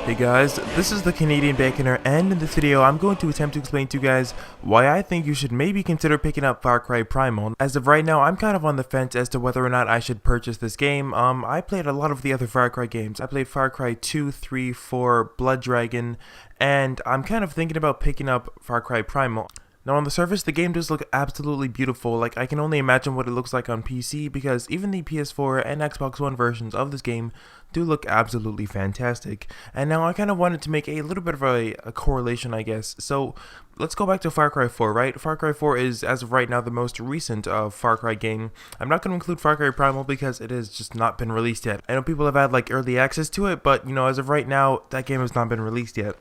Hey guys, this is the Canadian Baconer, and in this video I'm going to attempt to explain to you guys why I think you should maybe consider picking up Far Cry Primal. As of right now, I'm kind of on the fence as to whether or not I should purchase this game. I played a lot of the other Far Cry games. I played Far Cry 2, 3, 4, Blood Dragon, and I'm kind of thinking about picking up Far Cry Primal. Now on the surface, the game does look absolutely beautiful. Like, I can only imagine what it looks like on PC, because even the PS4 and Xbox One versions of this game do look absolutely fantastic. And now I kind of wanted to make a little bit of a correlation, I guess. So let's go back to Far Cry 4, right? Far Cry 4 is, as of right now, the most recent Far Cry game. I'm not going to include Far Cry Primal because it has just not been released yet. I know people have had like early access to it, but you know, as of right now, that game has not been released yet.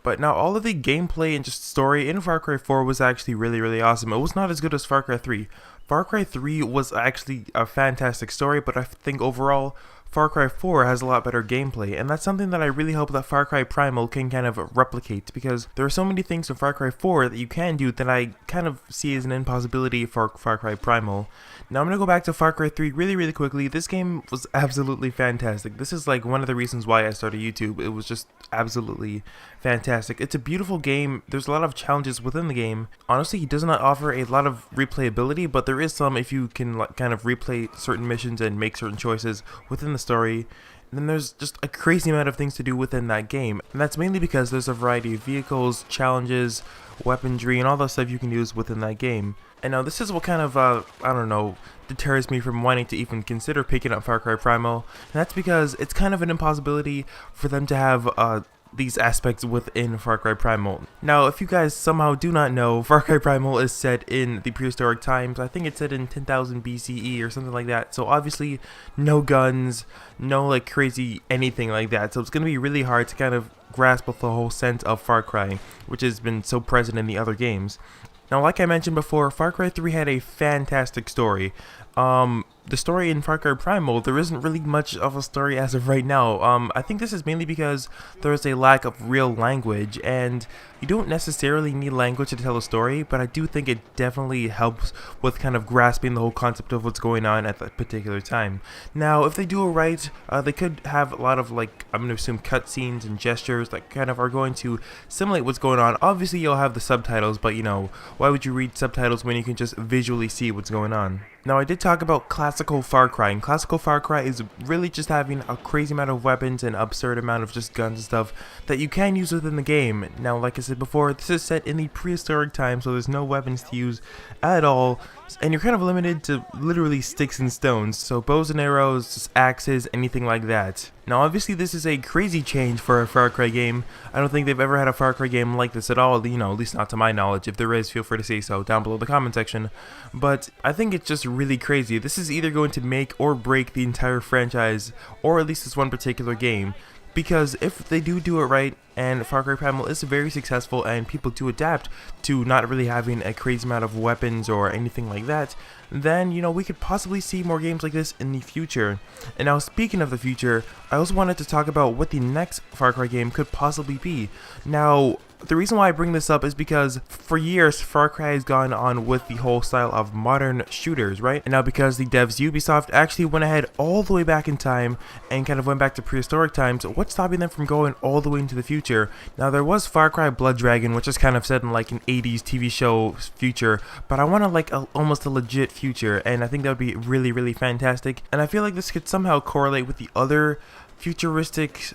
But now all of the gameplay and just story in Far Cry 4 was actually really awesome. It was not as good as Far Cry 3. Far Cry 3 was actually a fantastic story, but I think overall Far Cry 4 has a lot better gameplay, and that's something that I really hope that Far Cry Primal can kind of replicate, because there are so many things in Far Cry 4 that you can do that I kind of see as an impossibility for Far Cry Primal. Now I'm going to go back to Far Cry 3 really quickly. This game was absolutely fantastic. This is like one of the reasons why I started YouTube. It was just absolutely fantastic. It's a beautiful game. There's a lot of challenges within the game. Honestly, it does not offer a lot of replayability, but there is some if you can like kind of replay certain missions and make certain choices within the story. And then there's just a crazy amount of things to do within that game, and that's mainly because there's a variety of vehicles, challenges, weaponry, and all the stuff you can use within that game. And now this is what kind of, I don't know, deters me from wanting to even consider picking up Far Cry Primal, and that's because it's kind of an impossibility for them to have these aspects within Far Cry Primal. Now, if you guys somehow do not know, Far Cry Primal is set in the prehistoric times. I think it's set in 10,000 BCE or something like that. So obviously, no guns, no like crazy anything like that. So it's going to be really hard to kind of grasp the whole sense of Far Cry, which has been so present in the other games. Now, like I mentioned before, Far Cry 3 had a fantastic story. The story in Far Cry Primal, there isn't really much of a story as of right now. I think this is mainly because there is a lack of real language, and you don't necessarily need language to tell a story, but I do think it definitely helps with kind of grasping the whole concept of what's going on at that particular time. Now, if they do it right, they could have a lot of, like, I'm going to assume cutscenes and gestures that kind of are going to simulate what's going on. Obviously, you'll have the subtitles, but, you know, why would you read subtitles when you can just visually see what's going on? Now, I did talk about classical Far Cry, and classical Far Cry is really just having a crazy amount of weapons and absurd amount of just guns and stuff that you can use within the game. Now, like I said before, this is set in the prehistoric time, so there's no weapons to use at all, and you're kind of limited to literally sticks and stones, so bows and arrows, just axes, anything like that. Now, obviously, this is a crazy change for a Far Cry game. I don't think they've ever had a Far Cry game like this at all, you know, at least not to my knowledge. If there is, feel free to say so down below in the comment section. But I think it's just really crazy. This is either going to make or break the entire franchise, or at least this one particular game. Because if they do it right, and Far Cry Primal is very successful, and people do adapt to not really having a crazy amount of weapons or anything like that, then, you know, we could possibly see more games like this in the future. And now, speaking of the future, I also wanted to talk about what the next Far Cry game could possibly be. Now, the reason why I bring this up is because for years Far Cry has gone on with the whole style of modern shooters, right? And now because the devs Ubisoft actually went ahead all the way back in time and kind of went back to prehistoric times, what's stopping them from going all the way into the future? Now, there was Far Cry Blood Dragon, which is kind of set in like an 80s TV show future, but I want to like almost a legit future, and I think that would be really fantastic. And I feel like this could somehow correlate with the other futuristic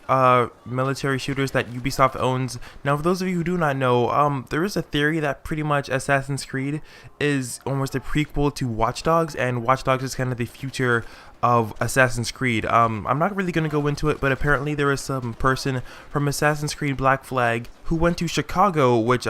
military shooters that Ubisoft owns. Now, for those of you who do not know, there is a theory that pretty much Assassin's Creed is almost a prequel to Watch Dogs, and Watch Dogs is kind of the future of Assassin's Creed. I'm not really going to go into it, but apparently there is some person from Assassin's Creed Black Flag who went to Chicago, which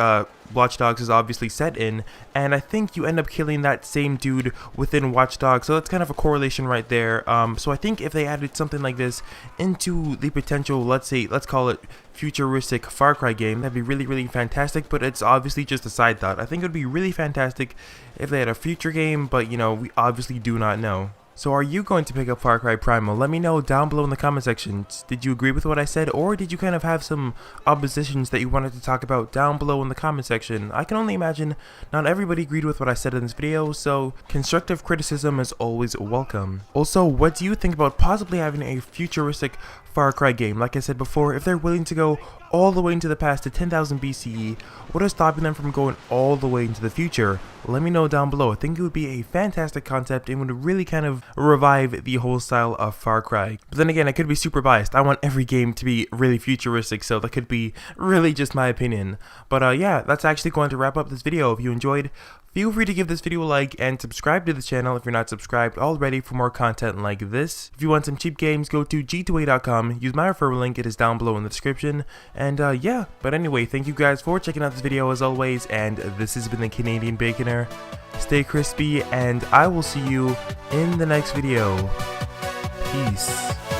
Watch Dogs is obviously set in, and I think you end up killing that same dude within Watch Dogs, so that's kind of a correlation right there. So I think if they added something like this into the potential, let's call it futuristic Far Cry game, that'd be really fantastic, but it's obviously just a side thought. I think it would be really fantastic if they had a future game, but you know, we obviously do not know. So are you going to pick up Far Cry Primal? Let me know down below in the comment section. Did you agree with what I said, or did you kind of have some oppositions that you wanted to talk about down below in the comment section? I can only imagine not everybody agreed with what I said in this video, so constructive criticism is always welcome. Also, what do you think about possibly having a futuristic Far Cry game? Like I said before, if they're willing to go all the way into the past to 10,000 BCE, what is stopping them from going all the way into the future? Let me know down below. I think it would be a fantastic concept and would really kind of revive the whole style of Far Cry. But then again, I could be super biased. I want every game to be really futuristic, so that could be really just my opinion. But yeah, that's actually going to wrap up this video. If you enjoyed, feel free to give this video a like and subscribe to the channel if you're not subscribed already for more content like this. If you want some cheap games, go to g2a.com, use my referral link, it is down below in the description. And yeah, but anyway, thank you guys for checking out this video as always, and this has been the Canadian Baconer. Stay crispy, and I will see you in the next video. Peace.